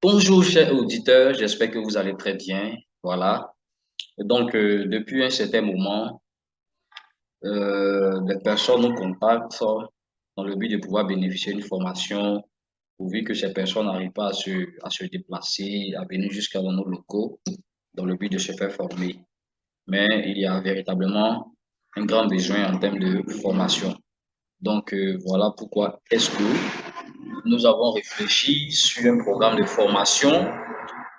Bonjour, chers auditeurs, j'espère que vous allez très bien. Voilà. Depuis un certain moment, des personnes nous contactent dans le but de pouvoir bénéficier d'une formation, pourvu que ces personnes n'arrivent pas à se déplacer, à venir jusqu'à nos locaux, dans le but de se faire former. Mais il y a véritablement un grand besoin en termes de formation. Voilà pourquoi est-ce que nous avons réfléchi sur un programme de formation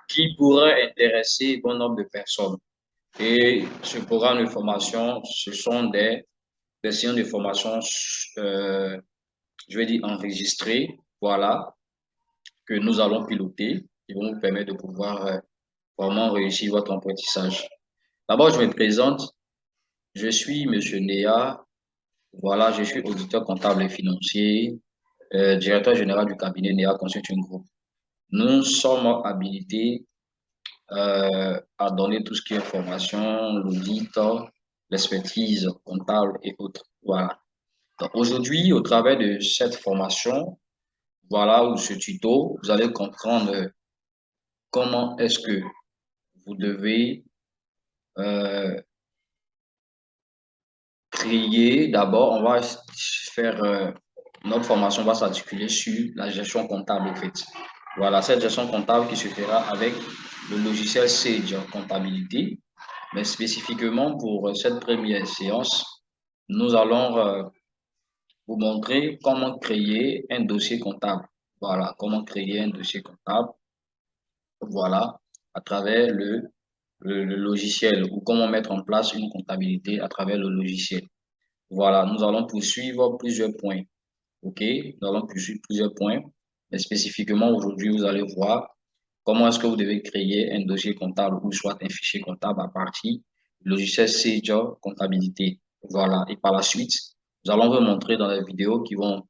qui pourrait intéresser bon nombre de personnes. Et ce programme de formation, ce sont des séances de formation, je vais dire enregistrées, voilà, que nous allons piloter, qui vont vous permettre de pouvoir vraiment réussir votre apprentissage. D'abord, je me présente. Je suis Monsieur Néa. Voilà, je suis auditeur comptable et financier, directeur général du cabinet Néa Consulting Group. Nous sommes habilités à donner tout ce qui est formation, l'audit, l'expertise comptable et autres. Voilà. Donc aujourd'hui, au travers de cette formation, voilà, ou ce tuto, vous allez comprendre comment est-ce que vous devez euh, créer. D'abord, on va faire notre formation va s'articuler sur la gestion comptable, en fait. Voilà, cette gestion comptable qui se fera avec le logiciel Sage Comptabilité. Mais spécifiquement pour cette première séance, nous allons vous montrer comment créer un dossier comptable. Voilà, comment créer un dossier comptable. Voilà, à travers le logiciel ou comment mettre en place une comptabilité à travers le logiciel. Voilà, nous allons poursuivre plusieurs points. OK? Nous allons poursuivre plusieurs points. Mais spécifiquement aujourd'hui, vous allez voir comment est-ce que vous devez créer un dossier comptable ou soit un fichier comptable à partir du logiciel Sage Comptabilité. Voilà. Et par la suite, nous allons vous montrer dans les vidéos qui vont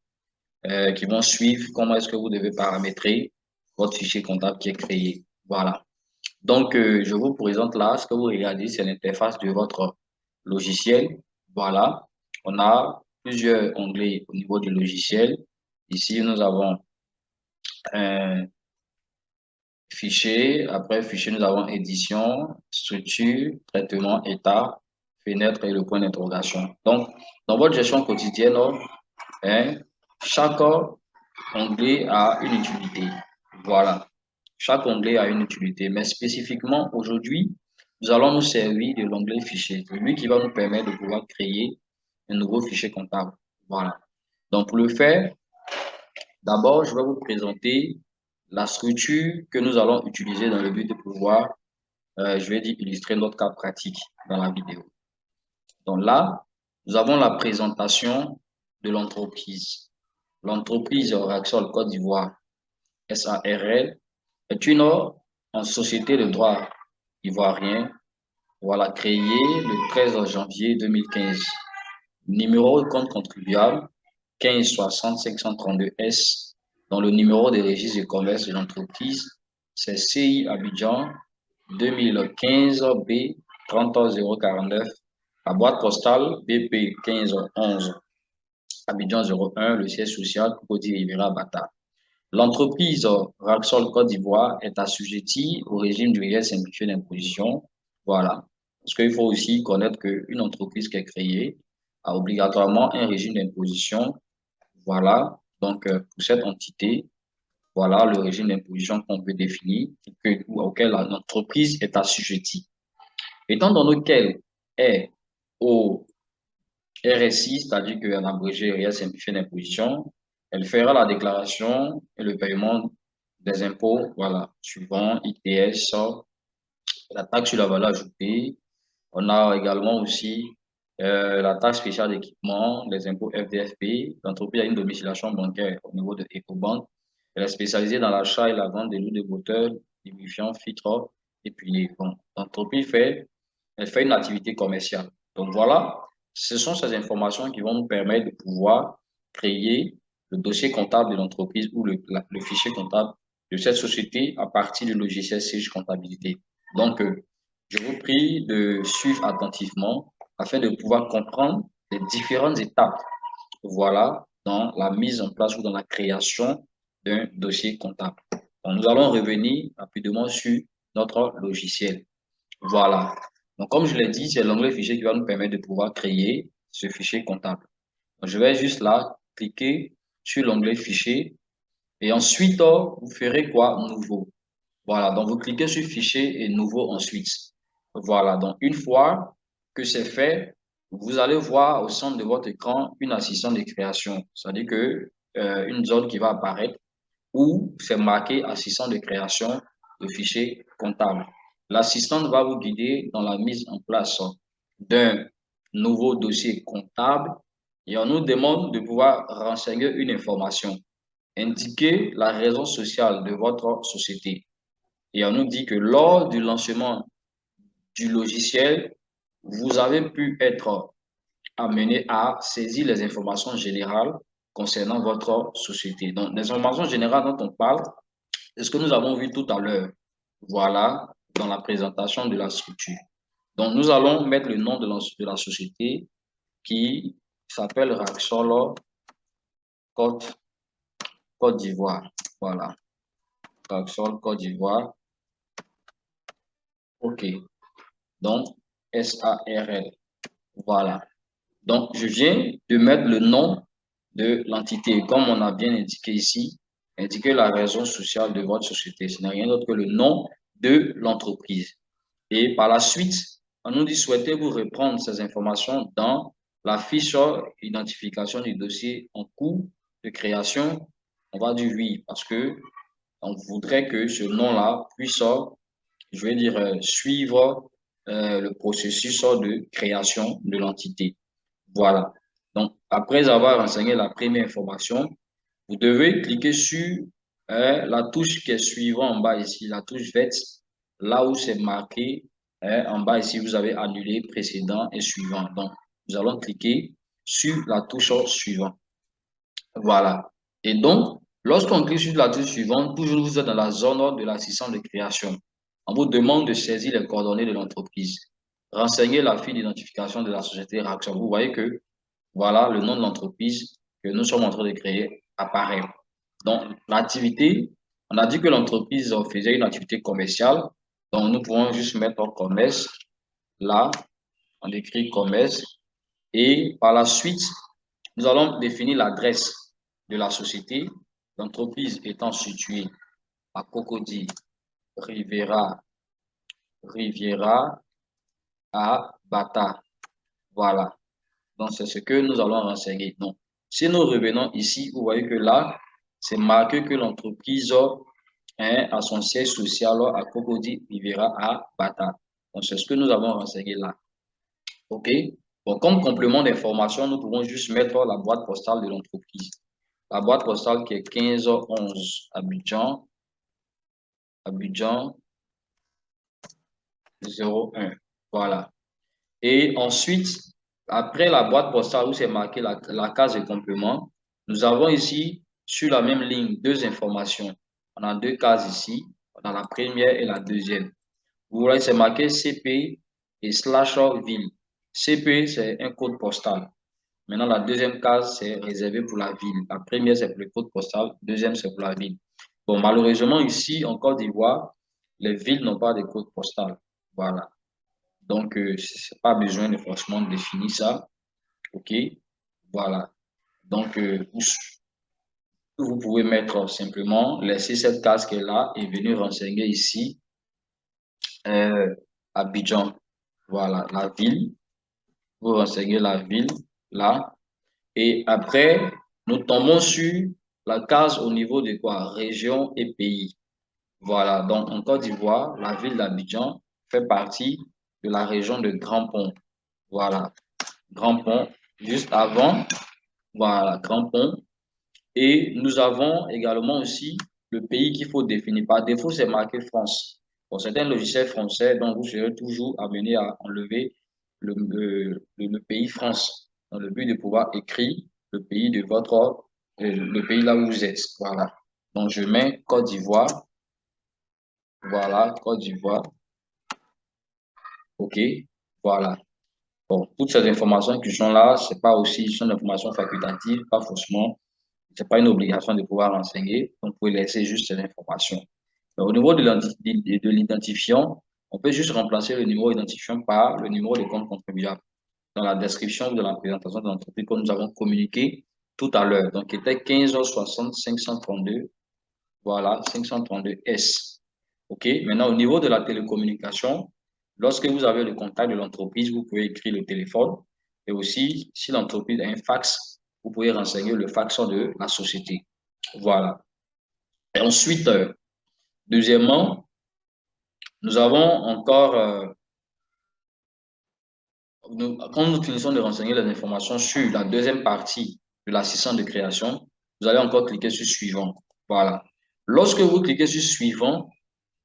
suivre comment est-ce que vous devez paramétrer votre fichier comptable qui est créé. Voilà. Je vous présente là, ce que vous regardez, c'est l'interface de votre logiciel. Voilà. On a plusieurs onglets au niveau du logiciel. Ici, nous avons un fichier. Après fichier, nous avons édition, structure, traitement, état, fenêtre et le point d'interrogation. Donc, dans votre gestion quotidienne, hein, chaque onglet a une utilité. Voilà. Chaque onglet a une utilité, mais spécifiquement aujourd'hui, nous allons nous servir de l'onglet fichier, lui qui va nous permettre de pouvoir créer un nouveau fichier comptable. Voilà. Donc, pour le faire, d'abord, je vais vous présenter la structure que nous allons utiliser dans le but de pouvoir, je vais dire, illustrer notre cas pratique dans la vidéo. Donc là, nous avons la présentation de l'entreprise. L'entreprise Raxol Côte d'Ivoire, SARL, est une en société de droit ivoirien, voilà, créée le 13 janvier 2015. Numéro de compte contribuable 15 60 532 S, dont le numéro de registre de commerce de l'entreprise, c'est CI Abidjan 2015 B 30049, la boîte postale BP 1511 Abidjan 01, le siège social Cody Rivera Bata. L'entreprise Raxol Côte d'Ivoire est assujettie au régime du réel simplifié d'imposition. Voilà. Parce qu'il faut aussi connaître qu'une entreprise qui est créée a obligatoirement un régime d'imposition. Voilà. Pour cette entité, voilà le régime d'imposition qu'on peut définir auquel l'entreprise est assujettie. Étant donné qu'elle est au RSI, c'est-à-dire qu'en abrégé, réel simplifié d'imposition, elle fera la déclaration et le paiement des impôts, voilà, suivant ITS, la taxe sur la valeur ajoutée. On a également aussi la taxe spéciale d'équipement, les impôts FDFP. L'entreprise a une domiciliation bancaire au niveau de EcoBank. Elle est spécialisée dans l'achat et la vente des lots de moteurs, lubrifiants, filtres et puis bon, l'entreprise elle fait une activité commerciale. Donc voilà, ce sont ces informations qui vont nous permettre de pouvoir créer le dossier comptable de l'entreprise ou le fichier comptable de cette société à partir du logiciel Sage Comptabilité. Donc, je vous prie de suivre attentivement afin de pouvoir comprendre les différentes étapes, voilà, dans la mise en place ou dans la création d'un dossier comptable. Donc, nous allons revenir rapidement sur notre logiciel. Voilà. Donc, comme je l'ai dit, c'est l'onglet fichier qui va nous permettre de pouvoir créer ce fichier comptable. Donc, je vais juste là cliquer sur l'onglet fichier et ensuite, vous ferez quoi? Nouveau. Voilà. Donc, vous cliquez sur fichier et nouveau ensuite. Voilà. Donc, une fois que c'est fait, vous allez voir au centre de votre écran une assistante de création. C'est-à-dire que une zone qui va apparaître où c'est marqué assistant de création de fichier comptable. L'assistante va vous guider dans la mise en place d'un nouveau dossier comptable et on nous demande de pouvoir renseigner une information. Indiquer la raison sociale de votre société. Et on nous dit que lors du lancement du logiciel, vous avez pu être amené à saisir les informations générales concernant votre société. Donc, les informations générales dont on parle, c'est ce que nous avons vu tout à l'heure. Voilà, dans la présentation de la structure. Donc, nous allons mettre le nom de la société qui s'appelle Raxol Côte d'Ivoire. Voilà, Raxol Côte d'Ivoire. OK. Donc, SARL. Voilà. Donc, je viens de mettre le nom de l'entité. Comme on a bien indiqué ici, indiquer la raison sociale de votre société. Ce n'est rien d'autre que le nom de l'entreprise. Et par la suite, on nous dit souhaitez-vous reprendre ces informations dans la fiche identification du dossier en cours de création. On va dire oui parce que on voudrait que ce nom-là puisse, je vais dire, suivre le processus de création de l'entité. Voilà. Donc, après avoir renseigné la première information, vous devez cliquer sur la touche qui est suivante en bas ici, la touche verte, là où c'est marqué en bas ici, vous avez annulé précédent et suivant. Donc, nous allons cliquer sur la touche suivante. Voilà. Et donc, lorsqu'on clique sur la touche suivante, toujours vous êtes dans la zone de l'assistant de création. On vous demande de saisir les coordonnées de l'entreprise. Renseignez la fiche d'identification de la société Raxor. Vous voyez que voilà le nom de l'entreprise que nous sommes en train de créer apparaît. Donc, l'activité, on a dit que l'entreprise faisait une activité commerciale. Donc, nous pouvons juste mettre commerce. Là, on écrit commerce. Et par la suite, nous allons définir l'adresse de la société. L'entreprise étant située à Cocody, Riviera à Bata. Voilà. Donc, c'est ce que nous allons renseigner. Donc, si nous revenons ici, vous voyez que là, c'est marqué que l'entreprise a son siège social à Cocody Riviera à Bata. Donc, c'est ce que nous avons renseigné là. OK? Bon, comme complément d'information, nous pouvons juste mettre la boîte postale de l'entreprise. La boîte postale qui est 1511 Abidjan 01. Voilà. Et ensuite, après la boîte postale où c'est marqué la case de complément, nous avons ici, sur la même ligne, deux informations. On a deux cases ici. On a la première et la deuxième. Vous voyez, c'est marqué CP et / ville. CP, c'est un code postal. Maintenant, la deuxième case, c'est réservé pour la ville. La première, c'est pour le code postal. La deuxième, c'est pour la ville. Bon, malheureusement, ici, en Côte d'Ivoire, les villes n'ont pas de code postal. Voilà. Donc, ce n'est pas besoin de forcément définir ça. OK? Voilà. Donc, vous pouvez mettre simplement, laisser cette case qui est là et venir renseigner ici Abidjan. Voilà, la ville. Vous renseignez la ville là. Et après, nous tombons sur la case au niveau de quoi? Région et pays. Voilà, donc en Côte d'Ivoire, la ville d'Abidjan fait partie de la région de Grand Pont. Voilà, Grand Pont, juste avant, voilà, Grand Pont. Et nous avons également aussi le pays qu'il faut définir. Par défaut, c'est marqué France. Pour certains logiciels français, donc vous serez toujours amené à enlever le pays France, dans le but de pouvoir écrire le pays de votre, le pays là où vous êtes. Voilà. Donc, je mets Côte d'Ivoire. Voilà, Côte d'Ivoire. OK. Voilà. Bon, toutes ces informations qui sont là, c'est pas aussi, ce sont des informations facultatives, pas forcément, c'est pas une obligation de pouvoir renseigner, donc vous pouvez laisser juste ces informations. Au niveau de l'identifiant, on peut juste remplacer le numéro identifiant par le numéro de compte contribuable dans la description de la présentation de l'entreprise que nous avons communiqué tout à l'heure. Donc, il était 15h60 532, voilà, 532S. OK? Maintenant, au niveau de la télécommunication, lorsque vous avez le contact de l'entreprise, vous pouvez écrire le téléphone. Et aussi, si l'entreprise a un fax, vous pouvez renseigner le fax de la société. Voilà. Et ensuite, deuxièmement, nous avons encore, quand nous finissons de renseigner les informations sur la deuxième partie de l'assistant de création, vous allez encore cliquer sur suivant. Voilà. Lorsque vous cliquez sur suivant,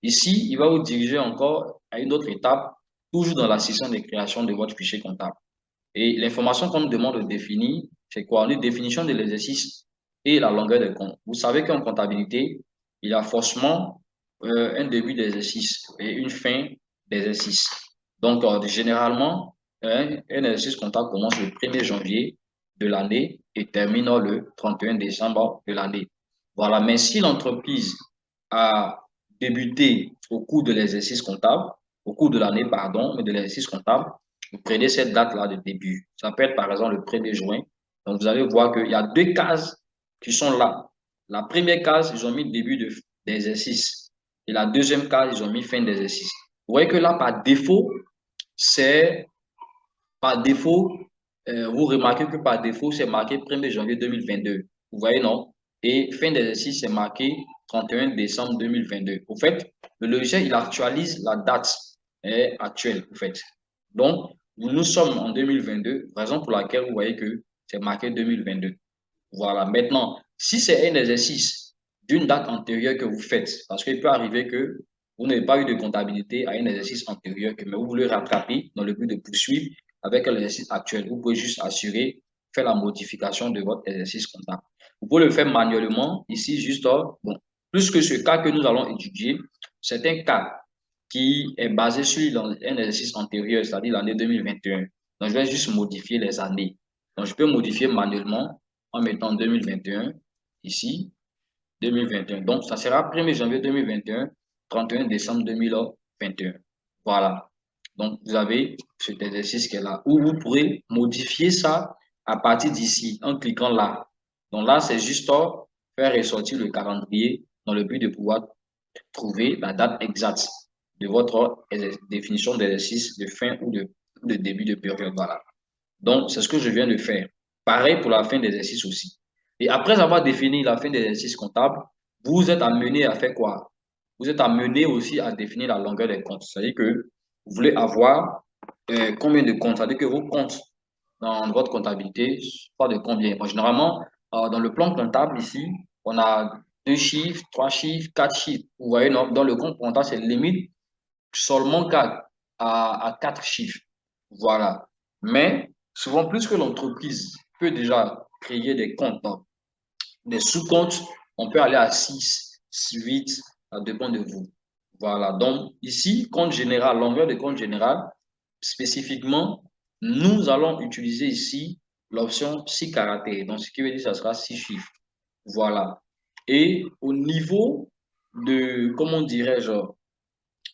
ici, il va vous diriger encore à une autre étape, toujours dans l'assistant de création de votre fichier comptable. Et l'information qu'on nous demande de définir, c'est quoi? Une définition de l'exercice et la longueur des comptes. Vous savez qu'en comptabilité, il y a forcément un début d'exercice et une fin d'exercice. Donc, généralement, un exercice comptable commence le 1er janvier de l'année et termine le 31 décembre de l'année. Voilà. Mais si l'entreprise a débuté au cours de l'exercice comptable, au cours de l'année, pardon, mais de l'exercice comptable, vous prenez cette date-là de début. Ça peut être par exemple le 1er juin. Donc, vous allez voir qu'il y a deux cases qui sont là. La première case, ils ont mis début d'exercice. Et la deuxième case, ils ont mis fin d'exercice. Vous voyez que là, par défaut, c'est par défaut, vous remarquez que par défaut, c'est marqué 1er janvier 2022. Vous voyez, non? Et fin d'exercice, c'est marqué 31 décembre 2022. Au fait, le logiciel, il actualise la date actuelle, au fait. Donc, nous sommes en 2022, raison pour laquelle vous voyez que c'est marqué 2022. Voilà. Maintenant, si c'est un exercice d'une date antérieure que vous faites, parce qu'il peut arriver que vous n'avez pas eu de comptabilité à un exercice antérieur, mais vous voulez rattraper dans le but de poursuivre avec l'exercice actuel, vous pouvez juste assurer, faire la modification de votre exercice comptable. Vous pouvez le faire manuellement, ici, juste, bon, plus que ce cas que nous allons étudier, c'est un cas qui est basé sur un exercice antérieur, c'est-à-dire l'année 2021. Donc, je vais juste modifier les années. Donc, je peux modifier manuellement en mettant 2021 ici, 2021. Donc, ça sera 1er janvier 2021, 31 décembre 2021. Voilà. Donc, vous avez cet exercice qui est là, où vous pourrez modifier ça à partir d'ici, en cliquant là. Donc là, c'est juste faire ressortir le calendrier dans le but de pouvoir trouver la date exacte de votre définition d'exercice de fin ou de début de période. Voilà. Donc, c'est ce que je viens de faire. Pareil pour la fin d'exercice aussi. Et après avoir défini la fin d'exercice comptable, vous êtes amené à faire quoi? Vous êtes amené aussi à définir la longueur des comptes. C'est-à-dire que vous voulez avoir combien de comptes? C'est-à-dire que vos comptes dans votre comptabilité, pas de combien? Bon, généralement, dans le plan comptable ici, on a 2 chiffres, 3 chiffres, 4 chiffres. Vous voyez, non? Dans le compte comptable, c'est limite seulement 4 à 4 chiffres. Voilà. Mais souvent, plus que l'entreprise peut déjà créer des comptes, des sous-comptes, on peut aller à 6, 8, ça dépend de vous. Voilà. Donc, ici, compte général, longueur de compte général, spécifiquement, nous allons utiliser ici l'option 6 caractères. Donc, ce qui veut dire que ça sera 6 chiffres. Voilà. Et au niveau de, comment dirais-je,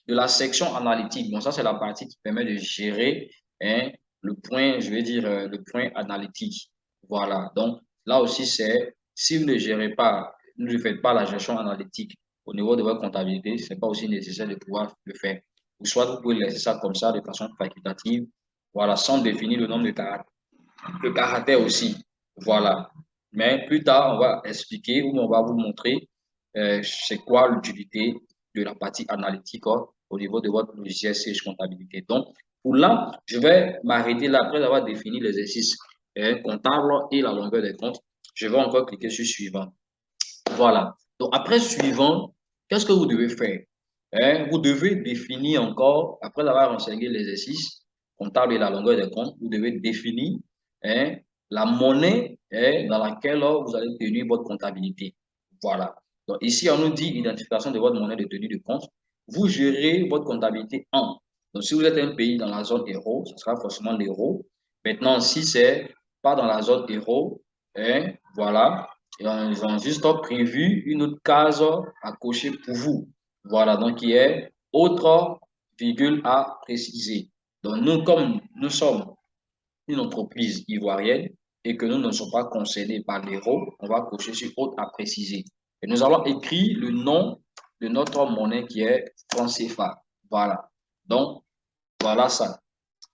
de la section analytique. Bon, ça, c'est la partie qui permet de gérer le point, je vais dire, le point analytique. Voilà. Donc, là aussi, c'est, si vous ne gérez pas, vous ne faites pas la gestion analytique au niveau de votre comptabilité, ce n'est pas aussi nécessaire de pouvoir le faire. Ou soit vous pouvez laisser ça comme ça de façon facultative, voilà, sans définir le nombre de caractères. Le caractère aussi, voilà. Mais plus tard, on va expliquer ou on va vous montrer c'est quoi l'utilité de la partie analytique au niveau de votre logiciel CH Comptabilité. Donc, pour là, je vais m'arrêter là après avoir défini l'exercice comptable et la longueur des comptes. Je vais encore cliquer sur suivant. Voilà. Donc, après suivant, qu'est-ce que vous devez faire? Vous devez définir encore, après avoir renseigné l'exercice comptable et la longueur des comptes, vous devez définir la monnaie dans laquelle vous allez tenir votre comptabilité. Voilà. Donc, ici, on nous dit identification de votre monnaie de tenue de compte. Vous gérez votre comptabilité en Donc, si vous êtes un pays dans la zone euro, ce sera forcément l'euro. Maintenant, si c'est pas dans la zone euro, hein, voilà, ils ont juste prévu une autre case à cocher pour vous. Voilà, donc qui est autre virgule à préciser. Donc, nous, comme nous sommes une entreprise ivoirienne et que nous ne sommes pas concernés par l'euro, on va cocher sur autre à préciser. Et nous allons écrire le nom de notre monnaie qui est franc CFA. Voilà. Donc, voilà ça.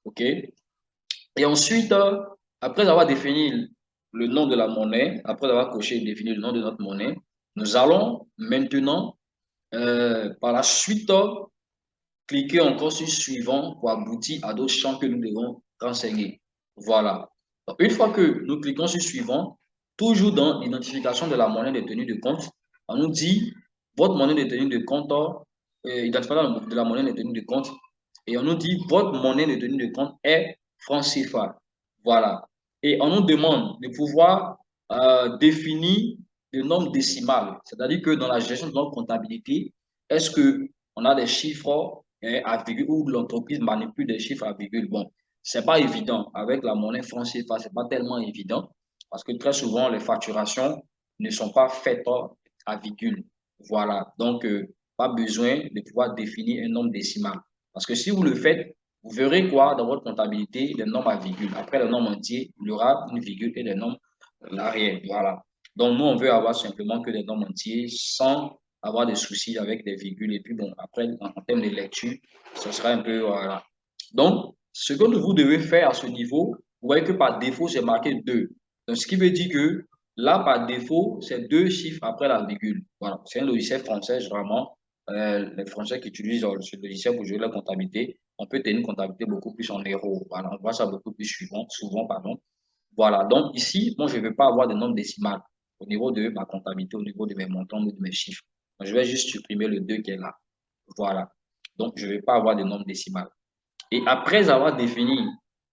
OK? Et ensuite, après avoir défini le nom de la monnaie, après avoir coché et défini le nom de notre monnaie, nous allons maintenant, par la suite, cliquer encore sur suivant pour aboutir à d'autres champs que nous devons renseigner. Voilà. Donc, une fois que nous cliquons sur suivant, toujours dans l'identification de la monnaie détenue de compte, on nous dit votre monnaie détenue de compte, identification de la monnaie détenue de compte, et on nous dit votre monnaie détenue de compte est franc CFA. Voilà. Et on nous demande de pouvoir définir le nombre décimal. C'est-à-dire que dans la gestion de notre comptabilité, est-ce qu'on a des chiffres à virgule ou l'entreprise manipule des chiffres à virgule? Bon, c'est pas évident. Avec la monnaie franc CFA, c'est pas tellement évident parce que très souvent, les facturations ne sont pas faites à virgule. Voilà. Donc, pas besoin de pouvoir définir un nombre décimal. Parce que si vous le faites, vous verrez quoi dans votre comptabilité, les nombres à virgule. Après le nombre entier, il y aura une virgule et les nombres à l'arrière. Voilà. Donc, nous, on veut avoir simplement que des nombres entiers sans avoir des soucis avec des virgules. Et puis, bon, après, en termes de lecture, ce sera un peu, voilà. Donc, ce que vous devez faire à ce niveau, vous voyez que par défaut, c'est marqué 2. Donc, ce qui veut dire que là, par défaut, c'est 2 chiffres après la virgule. Voilà. C'est un logiciel français, vraiment. Les Français qui utilisent ce logiciel pour jouer la comptabilité, on peut tenir une comptabilité beaucoup plus en euros. Voilà. On voit ça beaucoup plus souvent, pardon. Voilà. Donc, ici, moi, je ne veux pas avoir de nombre décimal au niveau de ma comptabilité, au niveau de mes montants ou de mes chiffres. Donc, je vais juste supprimer le 2 qui est là. Voilà. Donc, je ne vais pas avoir de nombre décimal. Et après avoir défini,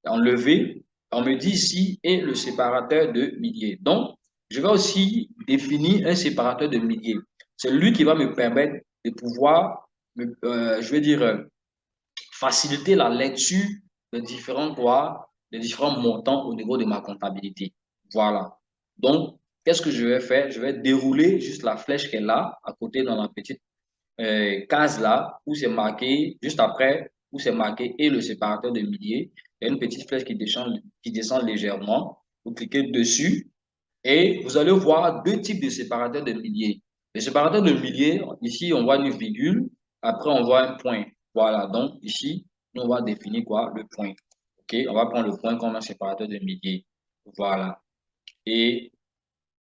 enlevé, on me dit ici, et le séparateur de milliers. Donc, je vais aussi définir un séparateur de milliers. C'est lui qui va me permettre de pouvoir, je vais dire, faciliter la lecture des différents quoi, des différents montants au niveau de ma comptabilité. Voilà. Donc, qu'est-ce que je vais faire? Je vais dérouler juste la flèche qui est là, à côté dans la petite case là, où c'est marqué, juste après, où c'est marqué et le séparateur de milliers. Il y a une petite flèche qui descend légèrement. Vous cliquez dessus et vous allez voir deux types de séparateurs de milliers. Le séparateur de milliers, ici, on voit une virgule, après, on voit un point. Voilà, donc ici, on va définir quoi? Le point. OK, on va prendre le point comme un séparateur de milliers. Voilà. Et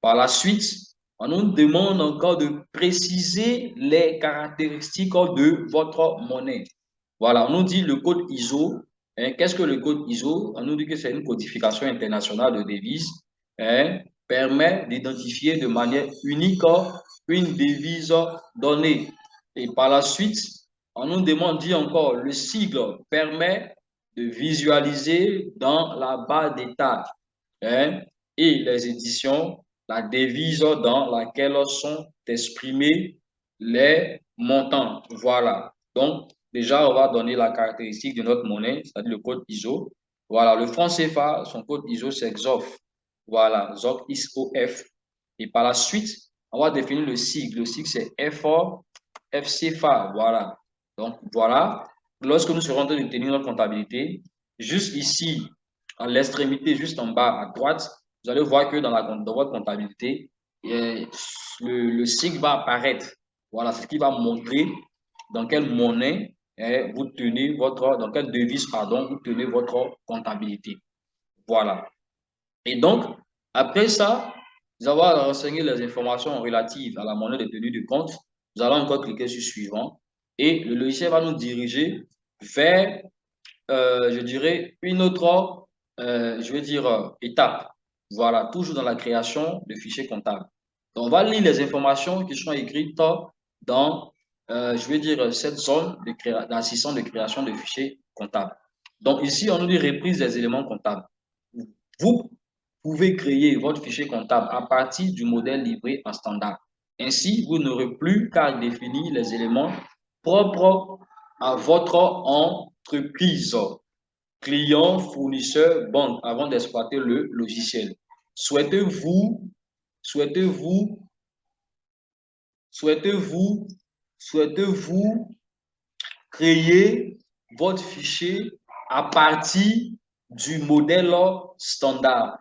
par la suite, on nous demande encore de préciser les caractéristiques de votre monnaie. Voilà, on nous dit le code ISO. Hein, qu'est-ce que le code ISO? On nous dit que c'est une codification internationale de devises. Hein, permet d'identifier de manière unique une devise donnée. Et par la suite, on nous demande, dit encore, le sigle permet de visualiser dans la barre d'état, hein, et les éditions la devise dans laquelle sont exprimés les montants. Voilà. Donc, déjà, on va donner la caractéristique de notre monnaie, c'est-à-dire le code ISO. Voilà, le franc CFA, son code ISO, c'est XOF. Voilà, ZOF, ISOF. Et par la suite, on va définir le sigle. Le sigle, c'est FO, FCFA. Voilà. Donc, voilà. Lorsque nous serons en train de tenir notre comptabilité, juste ici, à l'extrémité, juste en bas à droite, vous allez voir que dans votre comptabilité, le sigle va apparaître. Voilà, c'est ce qui va montrer dans quelle monnaie vous tenez votre, dans quelle devise, pardon, vous tenez votre comptabilité. Voilà. Et donc, après ça, nous allons renseigner les informations relatives à la monnaie détenue du compte. Nous allons encore cliquer sur suivant et le logiciel va nous diriger vers, je dirais, une autre, je vais dire, étape. Voilà, toujours dans la création de fichiers comptables. Donc, on va lire les informations qui sont écrites dans, je vais dire, cette zone d'assistance de création de fichiers comptables. Donc, ici, on nous dit reprise des éléments comptables. Vous pouvez créer votre fichier comptable à partir du modèle livré en standard. Ainsi, vous n'aurez plus qu'à définir les éléments propres à votre entreprise, client, fournisseur, banque, avant d'exploiter le logiciel. Souhaitez-vous, souhaitez-vous, souhaitez-vous, souhaitez-vous créer votre fichier à partir du modèle standard?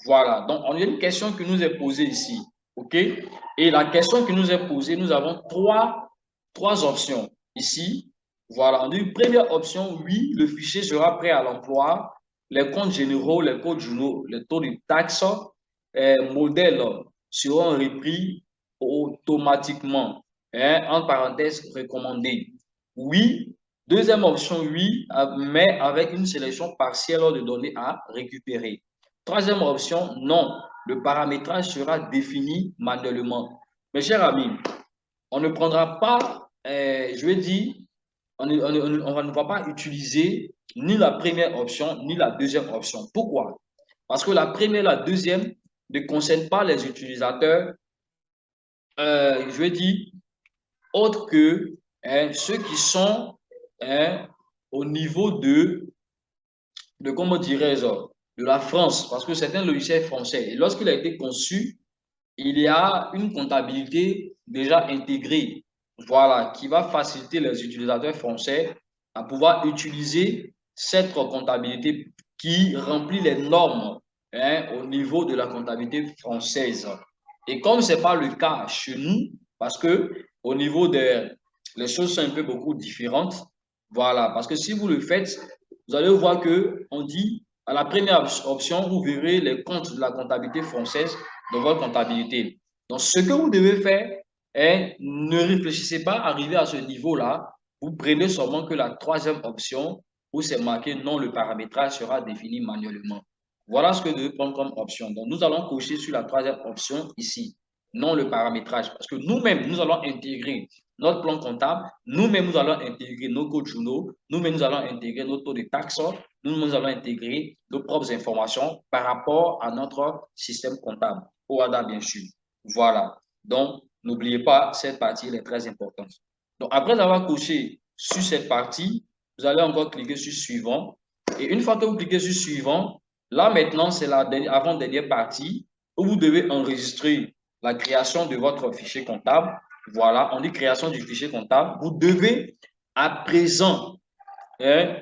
Voilà, donc on a une question qui nous est posée ici, ok? Et la question qui nous est posée, nous avons trois options ici. Voilà, on a une première option, oui, le fichier sera prêt à l'emploi, les comptes généraux, les codes journaux, les taux de taxes, modèles seront repris automatiquement, hein, en parenthèse recommandé. Oui. Deuxième option, oui, mais avec une sélection partielle de données à récupérer. Troisième option, non. Le paramétrage sera défini manuellement. Mes chers amis, on ne prendra pas, je vais dire, on ne va pas utiliser ni la première option, ni la deuxième option. Pourquoi? Parce que la première et la deuxième ne concernent pas les utilisateurs, je vais dire, autres que ceux qui sont au niveau de comment dirais-je, de la France, parce que c'est un logiciel français. Et lorsqu'il a été conçu, il y a une comptabilité déjà intégrée, voilà, qui va faciliter les utilisateurs français à pouvoir utiliser cette comptabilité qui remplit les normes au niveau de la comptabilité française. Et comme ce n'est pas le cas chez nous, parce que au niveau des les choses sont un peu beaucoup différentes, voilà, parce que si vous le faites, vous allez voir que on dit à la première option, vous verrez les comptes de la comptabilité française dans votre comptabilité. Donc, ce que vous devez faire est ne réfléchissez pas à arriver à ce niveau-là. Vous prenez seulement que la troisième option où c'est marqué non, le paramétrage sera défini manuellement. Voilà ce que vous devez prendre comme option. Donc, nous allons cocher sur la troisième option ici, non le paramétrage, parce que nous-mêmes, nous allons intégrer notre plan comptable, nous-mêmes, nous allons intégrer nos codes journaux, nous-mêmes, nous allons intégrer nos taux de taxes, nous allons intégrer nos propres informations par rapport à notre système comptable, OADA bien sûr. Voilà. Donc, n'oubliez pas, cette partie elle est très importante. Donc, après avoir coché sur cette partie, vous allez encore cliquer sur suivant. Et une fois que vous cliquez sur suivant, là maintenant, c'est la avant-dernière partie où vous devez enregistrer la création de votre fichier comptable. Voilà, on dit création du fichier comptable. Vous devez à présent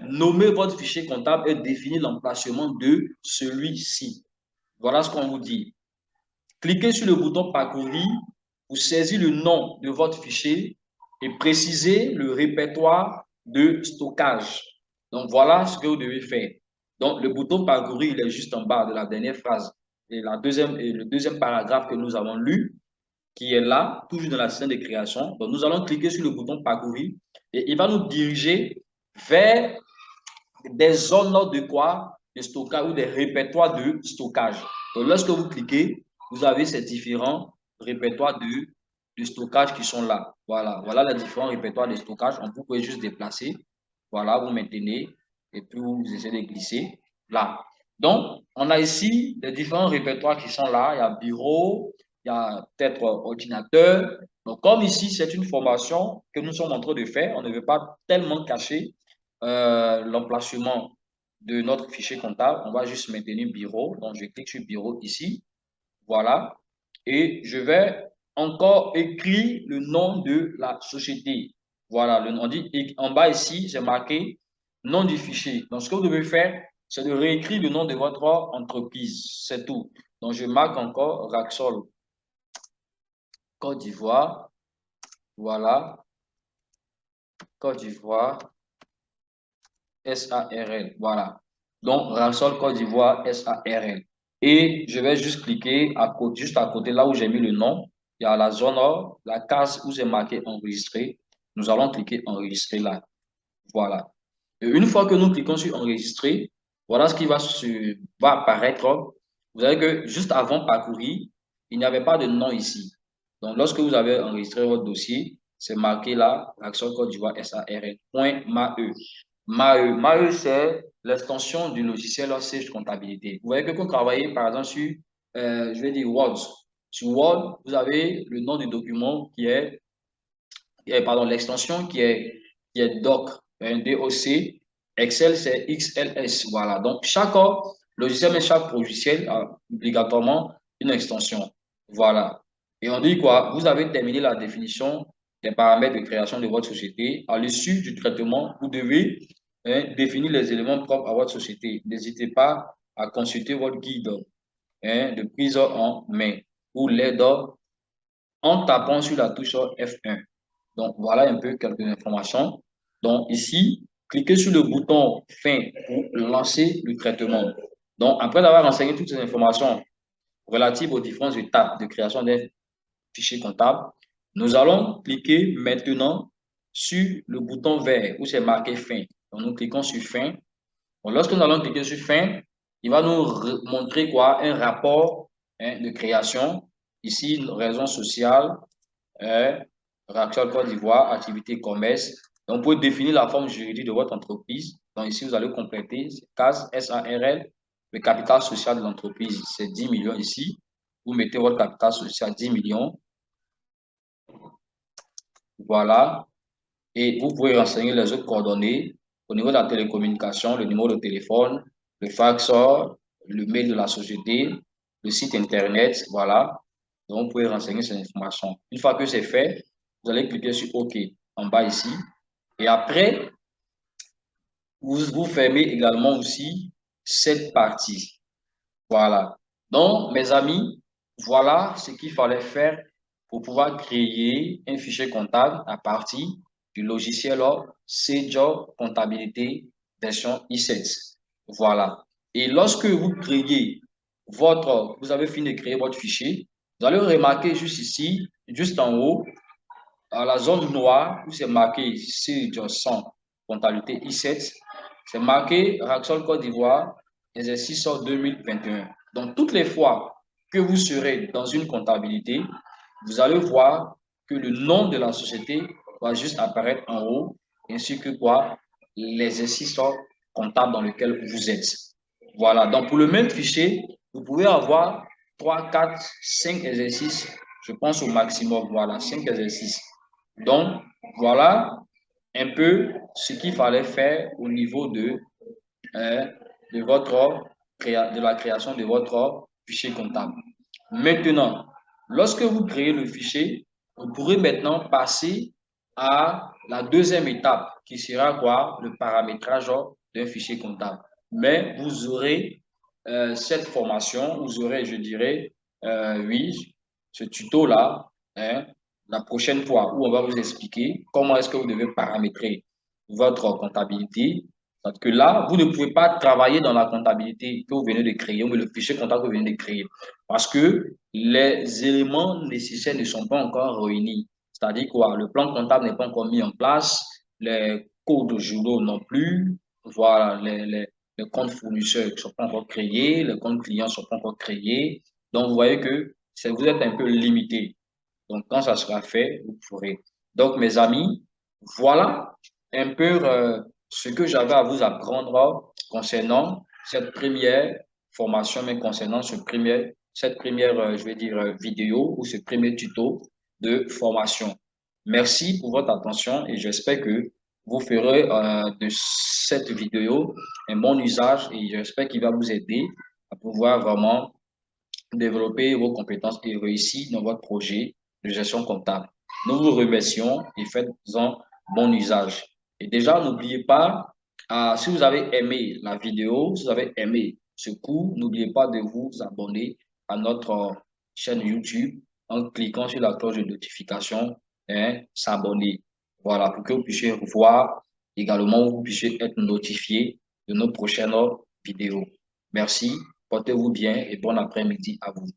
nommer votre fichier comptable et définir l'emplacement de celui-ci. Voilà ce qu'on vous dit. Cliquez sur le bouton parcourir pour saisir le nom de votre fichier et préciser le répertoire de stockage. Donc, voilà ce que vous devez faire. Donc, le bouton parcourir, il est juste en bas de la dernière phrase et le deuxième paragraphe que nous avons lu, qui est là, toujours dans la scène de création. Donc, nous allons cliquer sur le bouton parcourir et il va nous diriger vers des zones de quoi? De stockage ou des répertoires de stockage. Donc, lorsque vous cliquez, vous avez ces différents répertoires de stockage qui sont là. Voilà, voilà les différents répertoires de stockage. Vous pouvez juste déplacer. Voilà, vous maintenez et puis vous essayez de glisser là. Donc, on a ici les différents répertoires qui sont là. Il y a bureau, il y a peut-être ordinateur. Donc, comme ici, c'est une formation que nous sommes en train de faire, on ne veut pas tellement cacher l'emplacement de notre fichier comptable. On va juste maintenir bureau. Donc, je clique sur bureau ici. Voilà. Et je vais encore écrire le nom de la société. Voilà. On dit en bas ici, j'ai marqué nom du fichier. Donc, ce que vous devez faire, c'est de réécrire le nom de votre entreprise. C'est tout. Donc, je marque encore Raxol Côte d'Ivoire. Voilà. Côte d'Ivoire. SARL. Voilà. Donc, Raxol Côte d'Ivoire SARL. Et je vais juste cliquer à côté, juste à côté, là où j'ai mis le nom. Il y a la zone, la case où c'est marqué enregistrer. Nous allons cliquer enregistrer là. Voilà. Et une fois que nous cliquons sur enregistrer, voilà ce qui va apparaître. Vous savez que juste avant parcourir, il n'y avait pas de nom ici. Donc, lorsque vous avez enregistré votre dossier, c'est marqué là, Action Côte d'Ivoire SARL.MAE. MAE, c'est l'extension du logiciel Sage Comptabilité. Vous voyez que quand vous travaillez, par exemple, sur, je vais dire Word. Sur Word, vous avez le nom du document pardon, l'extension qui est doc, un DOC. Excel, c'est XLS. Voilà. Donc, chaque logiciel, mais chaque logiciel a obligatoirement une extension. Voilà. Et on dit quoi? Vous avez terminé la définition des paramètres de création de votre société. À l'issue du traitement, vous devez définir les éléments propres à votre société. N'hésitez pas à consulter votre guide de prise en main ou l'aide en tapant sur la touche F1. Donc, voilà un peu quelques informations. Donc, ici, cliquez sur le bouton fin pour lancer le traitement. Donc, après avoir renseigné toutes ces informations relatives aux différentes étapes de création d'un fichier comptable, nous allons cliquer maintenant sur le bouton vert où c'est marqué fin. Donc, nous cliquons sur fin. Donc, lorsque nous allons cliquer sur fin, il va nous montrer quoi? Un rapport de création. Ici, une raison sociale, Raxol Côte d'Ivoire, activité commerce. Donc, vous pouvez définir la forme juridique de votre entreprise. Donc, ici, vous allez compléter case SARL, le capital social de l'entreprise, c'est 10 millions ici. Vous mettez votre capital social 10 millions. Voilà. Et vous pouvez renseigner les autres coordonnées au niveau de la télécommunication, le numéro de téléphone, le fax, le mail de la société, le site internet. Voilà. Donc, vous pouvez renseigner ces informations. Une fois que c'est fait, vous allez cliquer sur OK en bas ici. Et après, vous fermez également aussi cette partie. Voilà. Donc, mes amis, voilà ce qu'il fallait faire pour pouvoir créer un fichier comptable à partir du logiciel CJOB Comptabilité version i7. Voilà. Et lorsque vous créez vous avez fini de créer votre fichier, vous allez remarquer juste ici, juste en haut, à la zone noire où c'est marqué CJOB 100 Comptabilité i7, c'est marqué Raxol Côte d'Ivoire, exercice 2021. Donc, toutes les fois que vous serez dans une comptabilité, vous allez voir que le nom de la société va juste apparaître en haut, ainsi que quoi, l'exercice comptable dans lequel vous êtes. Voilà. Donc, pour le même fichier, vous pouvez avoir 3, 4, 5 exercices, je pense au maximum. Voilà, 5 exercices. Donc, voilà un peu ce qu'il fallait faire au niveau de la création de votre fichier comptable. Maintenant, lorsque vous créez le fichier, vous pourrez maintenant passer à la deuxième étape qui sera quoi? Le paramétrage d'un fichier comptable. Mais vous aurez cette formation, vous aurez, je dirais, oui, ce tuto-là, hein, la prochaine fois où on va vous expliquer comment est-ce que vous devez paramétrer votre comptabilité. Parce que là, vous ne pouvez pas travailler dans la comptabilité que vous venez de créer ou le fichier comptable que vous venez de créer parce que les éléments nécessaires ne sont pas encore réunis. C'est-à-dire quoi? Le plan comptable n'est pas encore mis en place, les codes journaux non plus, voilà, les comptes fournisseurs ne sont pas encore créés, les comptes clients ne sont pas encore créés. Donc, vous voyez que vous êtes un peu limité. Donc, quand ça sera fait, vous pourrez. Donc, mes amis, voilà un peu ce que j'avais à vous apprendre concernant cette première formation, mais concernant cette première, je vais dire, vidéo ou ce premier tuto de formation. Merci pour votre attention et j'espère que vous ferez de cette vidéo un bon usage et j'espère qu'il va vous aider à pouvoir vraiment développer vos compétences et réussir dans votre projet de gestion comptable. Nous vous remercions et faites-en bon usage. Et déjà, n'oubliez pas, si vous avez aimé la vidéo, si vous avez aimé ce cours, n'oubliez pas de vous abonner à notre chaîne YouTube en cliquant sur la cloche de notification et s'abonner. Voilà, pour que vous puissiez voir également, vous puissiez être notifié de nos prochaines vidéos. Merci. Portez-vous bien et bon après-midi à vous.